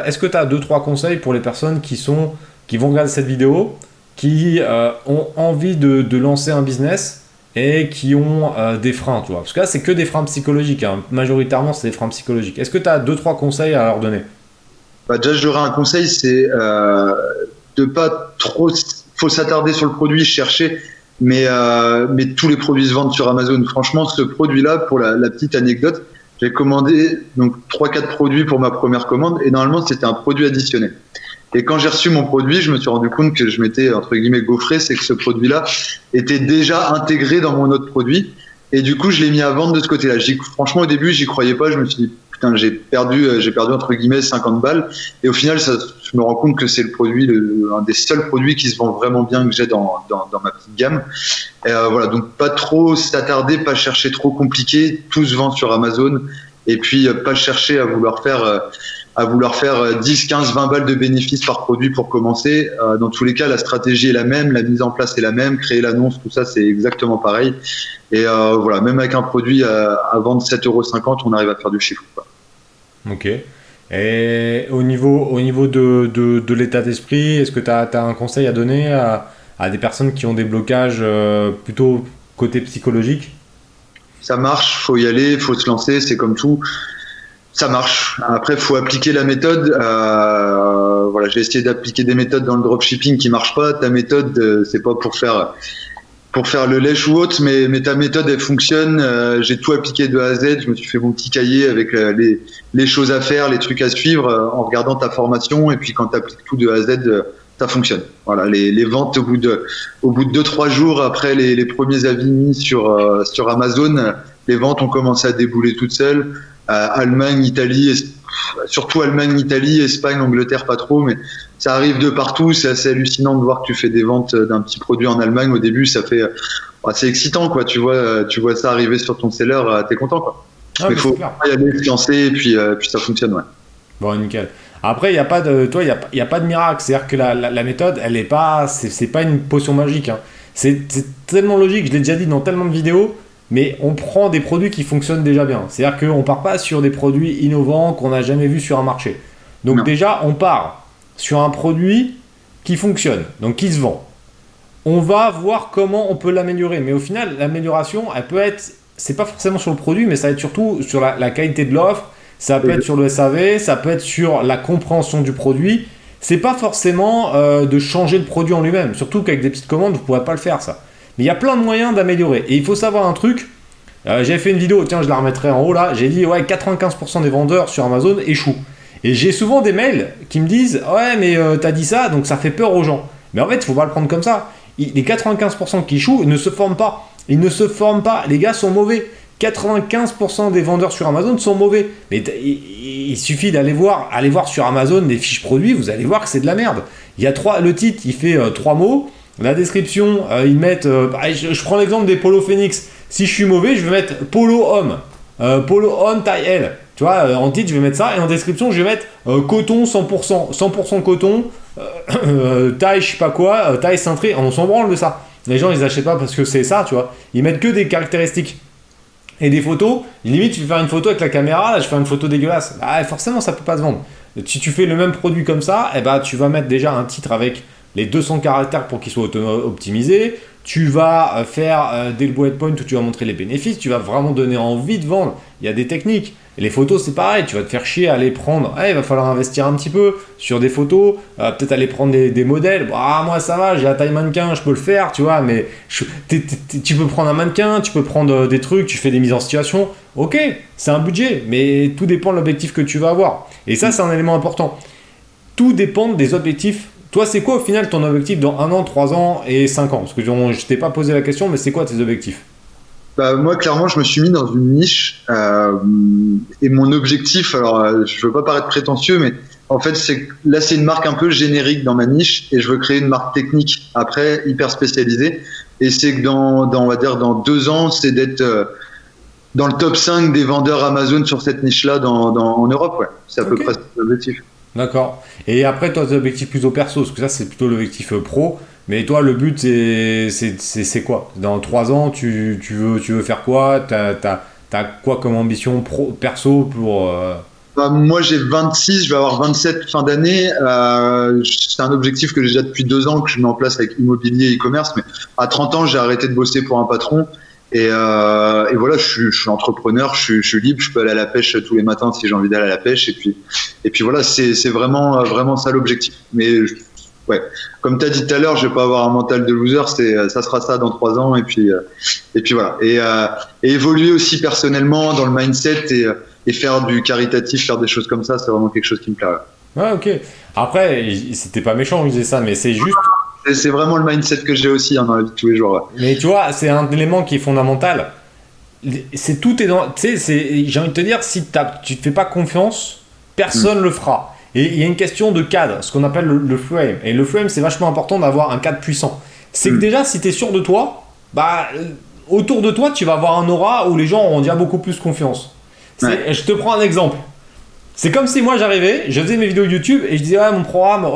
est-ce que tu as 2-3 conseils pour les personnes qui vont regarder cette vidéo, qui ont envie de lancer un business et qui ont des freins, tu vois. Parce que là, c'est que des freins psychologiques, hein. Majoritairement, c'est des freins psychologiques. Est-ce que tu as 2-3 conseils à leur donner? Bah, déjà, j'aurais un conseil, c'est de pas trop... faut s'attarder sur le produit, chercher, mais tous les produits se vendent sur Amazon. Franchement, ce produit-là, pour la petite anecdote, j'ai commandé donc 3-4 produits pour ma première commande, et normalement, c'était un produit additionnel. Et quand j'ai reçu mon produit, je me suis rendu compte que je m'étais, entre guillemets, gaufré, c'est que ce produit-là était déjà intégré dans mon autre produit. Et du coup, je l'ai mis à vendre de ce côté-là. Franchement, au début, j'y croyais pas. Je me suis dit, putain, j'ai perdu, entre guillemets, 50 balles. Et au final, je me rends compte que c'est le produit, un des seuls produits qui se vend vraiment bien que j'ai dans ma petite gamme. Et voilà, donc pas trop s'attarder, pas chercher trop compliqué. Tout se vend sur Amazon. Et puis, pas chercher à vouloir faire 10, 15, 20 balles de bénéfices par produit pour commencer. Dans tous les cas, la stratégie est la même, la mise en place est la même, créer l'annonce, tout ça, c'est exactement pareil. Et voilà, même avec un produit à vendre 7,50 €, on arrive à faire du chiffre, quoi. Ok. Et au niveau de l'état d'esprit, est-ce que tu as un conseil à donner à à des personnes qui ont des blocages plutôt côté psychologique? Ça marche, faut y aller, faut se lancer, c'est comme tout. Ça marche. Après, faut appliquer la méthode. Voilà, j'ai essayé d'appliquer des méthodes dans le dropshipping qui marchent pas. Ta méthode, c'est pas pour faire le lèche ou autre, mais ta méthode, elle fonctionne. J'ai tout appliqué de A à Z. Je me suis fait mon petit cahier avec les choses à faire, les trucs à suivre en regardant ta formation. Et puis quand tu appliques tout de A à Z, ça fonctionne. Voilà, les ventes au bout de 2-3 jours après les premiers avis mis sur Amazon, les ventes ont commencé à débouler toutes seules. Allemagne, Italie, surtout Allemagne, Italie, Espagne, Angleterre, pas trop, mais ça arrive de partout. C'est assez hallucinant de voir que tu fais des ventes d'un petit produit en Allemagne. Au début, ça fait, c'est excitant, quoi. Tu vois ça arriver sur ton seller, t'es content, quoi. Mais faut y aller, se lancer, et puis ça fonctionne, ouais. Bon, nickel. Après, il n'y a pas de miracle. C'est-à-dire que la méthode, elle est pas, c'est pas une potion magique, hein. C'est tellement logique. Je l'ai déjà dit dans tellement de vidéos. Mais on prend des produits qui fonctionnent déjà bien. C'est-à-dire qu'on ne part pas sur des produits innovants qu'on n'a jamais vus sur un marché. Donc non. Déjà, on part sur un produit qui fonctionne, donc qui se vend. On va voir comment on peut l'améliorer. Mais au final, l'amélioration, elle peut être, c'est pas forcément sur le produit, mais ça va être surtout sur la qualité de l'offre, ça peut être sur le SAV, ça peut être sur la compréhension du produit. C'est pas forcément de changer le produit en lui-même. Surtout qu'avec des petites commandes, vous ne pourrez pas le faire, ça. Mais il y a plein de moyens d'améliorer. Et il faut savoir un truc. J'avais fait une vidéo, tiens, je la remettrai en haut là. J'ai dit, ouais, 95% des vendeurs sur Amazon échouent. Et j'ai souvent des mails qui me disent, ouais, mais t'as dit ça, donc ça fait peur aux gens. Mais en fait, il ne faut pas le prendre comme ça. Les 95% qui échouent, ils ne se forment pas. Ils ne se forment pas. Les gars sont mauvais. 95% des vendeurs sur Amazon sont mauvais. Mais il suffit d'aller voir sur Amazon des fiches produits, vous allez voir que c'est de la merde. Il y a le titre, il fait 3 mots. La description, ils mettent... je prends l'exemple des Polo Phoenix. Si je suis mauvais, je vais mettre Polo Homme. Polo Homme taille L. Tu vois, en titre, je vais mettre ça. Et en description, je vais mettre coton 100%. 100% coton. Taille, je sais pas quoi. Taille cintrée. On s'en branle de ça. Les gens, ils achètent pas parce que c'est ça, tu vois. Ils mettent que des caractéristiques. Et des photos. Limite, tu fais faire une photo avec la caméra. Là, je fais une photo dégueulasse. Bah, forcément, ça peut pas se vendre. Si tu fais le même produit comme ça, eh ben, tu vas mettre déjà un titre avec les 200 caractères pour qu'ils soient optimisés. Tu vas faire des bullet points où tu vas montrer les bénéfices. Tu vas vraiment donner envie de vendre. Il y a des techniques. Et les photos, c'est pareil. Tu vas te faire chier à aller prendre. Il va falloir investir un petit peu sur des photos. Peut-être aller prendre des modèles. Moi, ça va. J'ai la taille mannequin. Je peux le faire. Tu vois. Mais tu peux prendre un mannequin. Tu peux prendre des trucs. Tu fais des mises en situation. Ok, c'est un budget. Mais tout dépend de l'objectif que tu vas avoir. Et ça, c'est un élément important. Tout dépend des objectifs. Toi, c'est quoi au final ton objectif dans 1 an, 3 ans et 5 ans? Parce que je ne t'ai pas posé la question, mais c'est quoi tes objectifs? Moi, clairement, je me suis mis dans une niche et mon objectif, alors je ne veux pas paraître prétentieux, mais en fait, c'est une marque un peu générique dans ma niche et je veux créer une marque technique après, hyper spécialisée. Et c'est que on va dire dans 2 ans, c'est d'être dans le top 5 des vendeurs Amazon sur cette niche-là en Europe. Ouais. C'est à peu près l'objectif. D'accord. Et après, toi, tes objectifs plutôt perso, parce que ça, c'est plutôt l'objectif pro. Mais toi, le but, c'est quoi? Dans 3 ans, tu veux faire quoi? T'as quoi comme ambition perso pour... Moi, j'ai 26, je vais avoir 27 fin d'année. C'est un objectif que j'ai déjà depuis 2 ans, que je mets en place avec immobilier et e-commerce. Mais à 30 ans, j'ai arrêté de bosser pour un patron. Et voilà, je suis entrepreneur, je suis libre, je peux aller à la pêche tous les matins si j'ai envie d'aller à la pêche. Et puis voilà, c'est vraiment ça l'objectif. Mais ouais, comme tu as dit tout à l'heure, je vais pas avoir un mental de loser, ça sera ça dans 3 ans. Et puis voilà. Et évoluer aussi personnellement dans le mindset et faire du caritatif, faire des choses comme ça, c'est vraiment quelque chose qui me plaît. Ouais, ok. Après, c'était pas méchant, je disais ça, mais c'est juste... C'est vraiment le mindset que j'ai aussi dans la vie de tous les jours. Ouais. Mais tu vois, c'est un élément qui est fondamental. C'est tout est dans. Tu sais, j'ai envie de te dire, si tu te fais pas confiance, personne le fera. Et il y a une question de cadre, ce qu'on appelle le frame. Et le frame, c'est vachement important d'avoir un cadre puissant. C'est que déjà, si tu es sûr de toi, autour de toi, tu vas avoir un aura où les gens auront déjà beaucoup plus confiance. Je te prends un exemple. C'est comme si moi j'arrivais, je faisais mes vidéos YouTube et je disais, mon programme,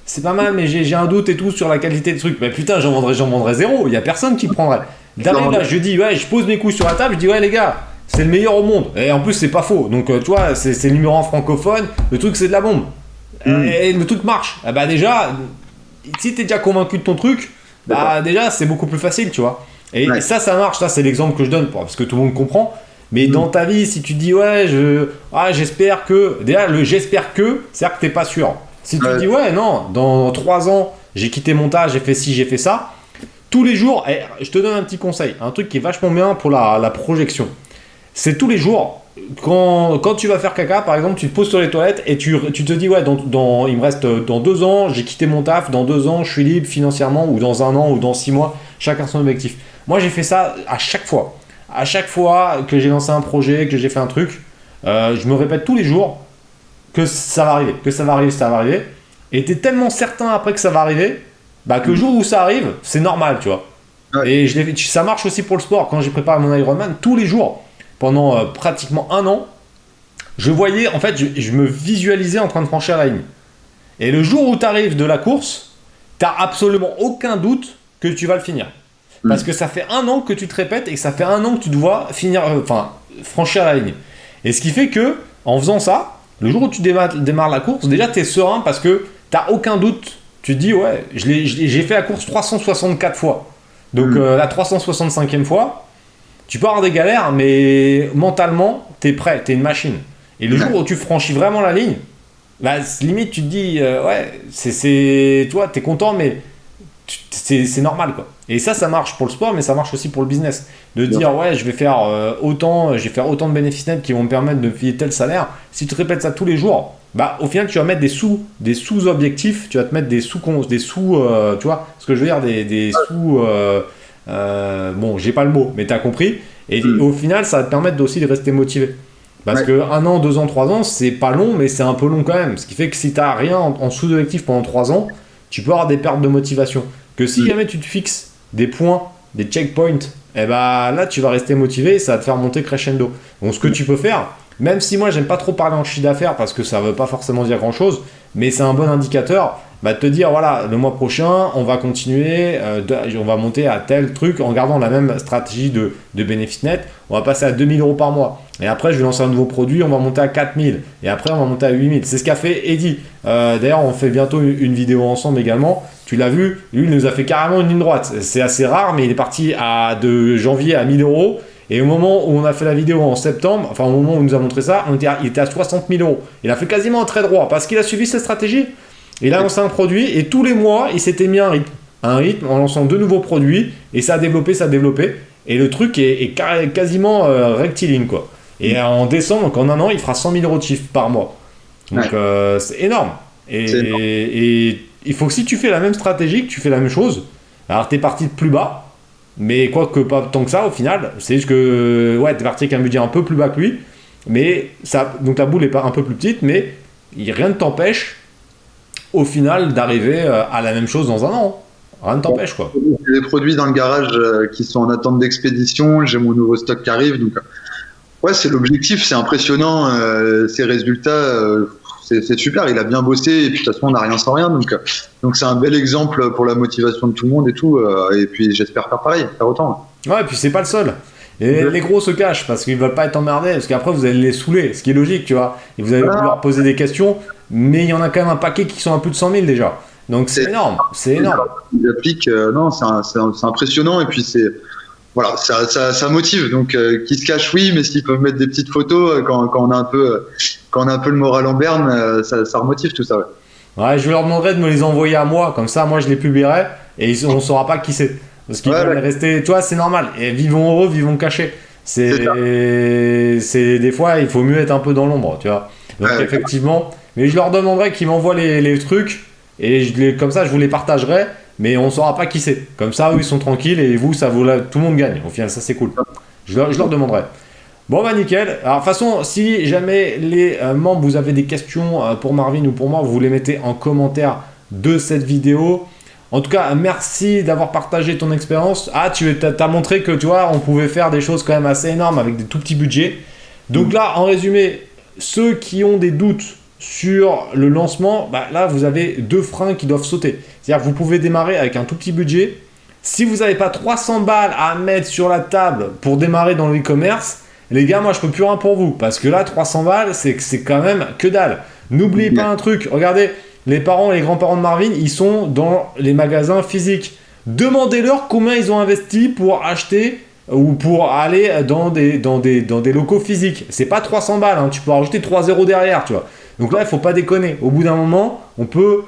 c'est pas mal, mais j'ai un doute et tout sur la qualité des trucs. Mais putain, j'en vendrais zéro. Il y a personne qui prendrait. D'arriver là, je dis, je pose mes couilles sur la table, je dis, les gars, c'est le meilleur au monde. Et en plus, c'est pas faux. Donc, tu vois, c'est le numéro 1 francophone. Le truc, c'est de la bombe. Et le truc marche. Déjà, si t'es déjà convaincu de ton truc, bah déjà c'est beaucoup plus facile, tu vois. Et Ouais. ça marche, ça c'est l'exemple que je donne parce que tout le monde comprend. Mais dans ta vie, si tu dis j'espère que, déjà le j'espère que, c'est-à-dire que t'es pas sûr. Si tu Ouais. dis ouais non, dans 3 ans j'ai quitté mon taf, j'ai fait ci, j'ai fait ça, tous les jours, je te donne un petit conseil, un truc qui est vachement bien pour la projection. C'est tous les jours, quand tu vas faire caca, par exemple, tu te poses sur les toilettes et tu te dis, ouais, il me reste dans 2 ans, j'ai quitté mon taf, dans 2 ans, je suis libre financièrement, ou dans 1 an, ou dans 6 mois, chacun son objectif. Moi, j'ai fait ça à chaque fois. À chaque fois que j'ai lancé un projet, que j'ai fait un truc, je me répète tous les jours que ça va arriver, que ça va arriver, ça va arriver. Et tu es tellement certain après que ça va arriver, bah, que le jour où ça arrive, c'est normal, tu vois. Ouais. Et ça marche aussi pour le sport. Quand j'ai préparé mon Ironman, tous les jours, pendant pratiquement 1 an, je voyais, en fait, je me visualisais en train de franchir la ligne. Et le jour où tu arrives de la course, tu n'as absolument aucun doute que tu vas le finir. Parce que ça fait 1 an que tu te répètes et que ça fait 1 an que tu dois franchir la ligne. Et ce qui fait que, en faisant ça, le jour où tu démarres la course, déjà tu es serein parce que tu n'as aucun doute. Tu te dis, ouais, j'ai fait la course 364 fois. Donc la 365e fois, tu peux avoir des galères, mais mentalement, tu es prêt, tu es une machine. Et le jour où tu franchis vraiment la ligne, là, limite, tu te dis, ouais, toi, tu es content, mais c'est normal, quoi. Et ça marche pour le sport, mais ça marche aussi pour le business. De dire, ouais, je vais faire autant de bénéfices nets qui vont me permettre de payer tel salaire. Si tu répètes ça tous les jours, bah, au final, tu vas mettre des sous-objectifs, tu vas te mettre des sous, tu vois, ce que je veux dire, des sous, bon, j'ai pas le mot, mais tu as compris. Et au final, ça va te permettre aussi de rester motivé. Parce que 1 an, 2 ans, 3 ans, c'est pas long, mais c'est un peu long quand même. Ce qui fait que si tu n'as rien en sous-objectif pendant 3 ans, tu peux avoir des pertes de motivation. Que si jamais tu te fixes des points, des checkpoints, et bah là tu vas rester motivé et ça va te faire monter crescendo. Donc ce que tu peux faire, même si moi j'aime pas trop parler en chiffre d'affaires parce que ça veut pas forcément dire grand chose, mais c'est un bon indicateur, bah, de te dire voilà, le mois prochain on va continuer, on va monter à tel truc en gardant la même stratégie de bénéfice net, on va passer à 2000 € par mois. Et après, je vais lancer un nouveau produit, on va monter à 4000. Et après, on va monter à 8000. C'est ce qu'a fait Eddy. D'ailleurs, on fait bientôt une vidéo ensemble également. Tu l'as vu, lui, il nous a fait carrément une ligne droite. C'est assez rare, mais il est parti de janvier à 1000 €. Et au moment où on a fait la vidéo en septembre, enfin au moment où il nous a montré ça, il était à 60 000 €. Il a fait quasiment un trait droit parce qu'il a suivi cette stratégie. Il a lancé un produit et tous les mois, il s'était mis un rythme en lançant 2 nouveaux produits. Et ça a développé. Et le truc est quasiment rectiligne, quoi. Et en décembre, donc en 1 an, il fera 100 000 € de chiffre par mois. Donc c'est énorme. Et il faut que si tu fais la même stratégie, que tu fais la même chose, alors tu es parti de plus bas, mais quoique pas tant que ça au final, c'est juste que ouais, tu es parti avec un budget un peu plus bas que lui, mais donc ta boule est pas un peu plus petite, mais rien ne t'empêche au final d'arriver à la même chose dans 1 an. Rien ne t'empêche, quoi. J'ai des produits dans le garage qui sont en attente d'expédition, j'ai mon nouveau stock qui arrive, donc ouais, c'est l'objectif, c'est impressionnant, ces résultats, c'est super, il a bien bossé, et puis de toute façon on n'a rien sans rien, donc c'est un bel exemple pour la motivation de tout le monde et tout, et puis j'espère faire pareil, faire autant. Ouais, et puis c'est pas le seul. Et les gros se cachent parce qu'ils veulent pas être emmerdés, parce qu'après vous allez les saouler, ce qui est logique, tu vois. Et vous allez leur poser des questions, mais il y en a quand même un paquet qui sont à plus de 100 000 déjà. Donc c'est énorme, c'est énorme. Ils appliquent, non, c'est impressionnant, et puis voilà, ça motive. Donc, qui se cache, oui, mais s'ils peuvent mettre des petites photos quand on a un peu le moral en berne, ça remotive tout ça. Ouais. Ouais, je leur demanderai de me les envoyer à moi, comme ça, moi je les publierai et on saura pas qui c'est. Parce qu'ils vont rester, tu vois, c'est normal. Et vivons heureux, vivons cachés. C'est des fois, il faut mieux être un peu dans l'ombre, tu vois. Donc effectivement, mais je leur demanderai qu'ils m'envoient les trucs et comme ça, je vous les partagerai. Mais on saura pas qui c'est. Comme ça, eux, ils sont tranquilles et vous, tout le monde gagne. Au final, ça, c'est cool. Je leur demanderai. Bon, bah, nickel. Alors, de toute façon, si jamais les membres, vous avez des questions pour Marvin ou pour moi, vous les mettez en commentaire de cette vidéo. En tout cas, merci d'avoir partagé ton expérience. Ah, tu as montré que, tu vois, on pouvait faire des choses quand même assez énormes avec des tout petits budgets. Donc là, en résumé, ceux qui ont des doutes sur le lancement, bah là vous avez 2 freins qui doivent sauter. C'est-à-dire que vous pouvez démarrer avec un tout petit budget. Si vous n'avez pas 300 balles à mettre sur la table pour démarrer dans le e-commerce, les gars, moi je peux plus rien pour vous. Parce que là, 300 balles, c'est quand même que dalle. N'oubliez pas un truc, regardez, les parents et les grands-parents de Marvin, ils sont dans les magasins physiques. Demandez-leur combien ils ont investi pour acheter ou pour aller dans des locaux physiques. C'est pas 300 balles, hein, tu peux rajouter 3 euros derrière, tu vois. Donc là, il faut pas déconner. Au bout d'un moment, on peut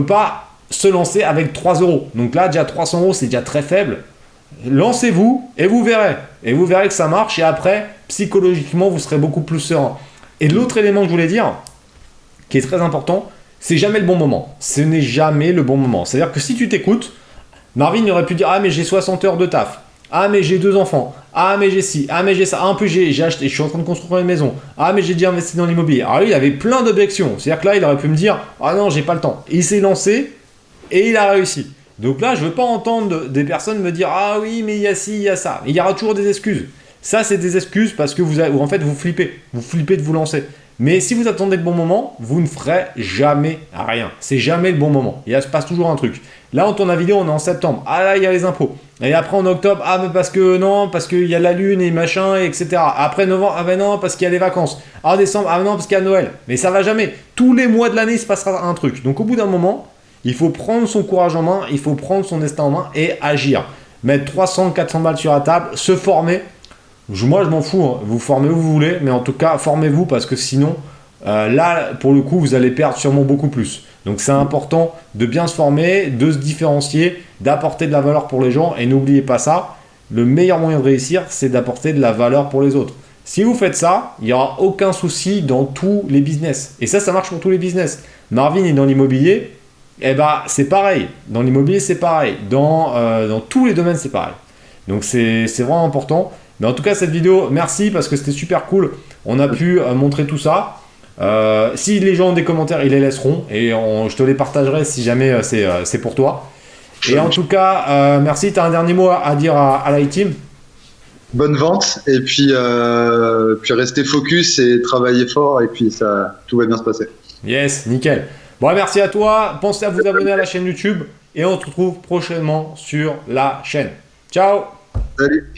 pas se lancer avec 3 euros. Donc là, déjà 300 euros, c'est déjà très faible. Lancez-vous et vous verrez. Et vous verrez que ça marche. Et après, psychologiquement, vous serez beaucoup plus serein. Et l'autre élément que je voulais dire, qui est très important, c'est jamais le bon moment. Ce n'est jamais le bon moment. C'est-à-dire que si tu t'écoutes, Marvin aurait pu dire « Ah, mais j'ai 60 heures de taf. Ah, mais j'ai 2 enfants. Ah, mais j'ai ci. Ah, mais j'ai ça. Ah, en plus, j'ai acheté. Je suis en train de construire une maison. Ah, mais j'ai déjà investi dans l'immobilier. » Alors lui, il avait plein d'objections. C'est-à-dire que là, il aurait pu me dire « Ah non, j'ai pas le temps. » Il s'est lancé et il a réussi. Donc là, je ne veux pas entendre des personnes me dire « Ah oui, mais il y a ci, il y a ça. » Il y aura toujours des excuses. Ça, c'est des excuses parce que en fait, vous flippez. Vous flippez de vous lancer. Mais si vous attendez le bon moment, vous ne ferez jamais rien. C'est jamais le bon moment. Il se passe toujours un truc. Là, on tourne la vidéo, on est en septembre. Ah là, il y a les impôts. Et après, en octobre, ah mais parce que non, parce qu'il y a la lune et machin, et etc. Après novembre, ah ben non, parce qu'il y a les vacances. Ah décembre, ah non, parce qu'il y a Noël. Mais ça va jamais. Tous les mois de l'année, il se passera un truc. Donc au bout d'un moment, il faut prendre son courage en main, il faut prendre son destin en main et agir. Mettre 300, 400 balles sur la table, se former. Moi, je m'en fous. Hein. Vous formez où vous voulez, mais en tout cas, formez-vous parce que sinon, là, pour le coup, vous allez perdre sûrement beaucoup plus. Donc, c'est important de bien se former, de se différencier, d'apporter de la valeur pour les gens. Et n'oubliez pas ça, le meilleur moyen de réussir, c'est d'apporter de la valeur pour les autres. Si vous faites ça, il n'y aura aucun souci dans tous les business. Et ça marche pour tous les business. Marvin est dans l'immobilier, eh ben, c'est pareil. Dans l'immobilier, c'est pareil. Dans tous les domaines, c'est pareil. Donc, c'est vraiment important. Mais en tout cas, cette vidéo, merci parce que c'était super cool. On a pu montrer tout ça. Si les gens ont des commentaires, ils les laisseront et je te les partagerai si jamais c'est pour toi. Et en tout cas, merci. Tu as un dernier mot à dire à la team? Bonne vente et puis restez focus et travaillez fort et puis tout va bien se passer. Yes, nickel. Bon, merci à toi. Pensez à vous abonner à la chaîne YouTube et on se retrouve prochainement sur la chaîne. Ciao. Salut.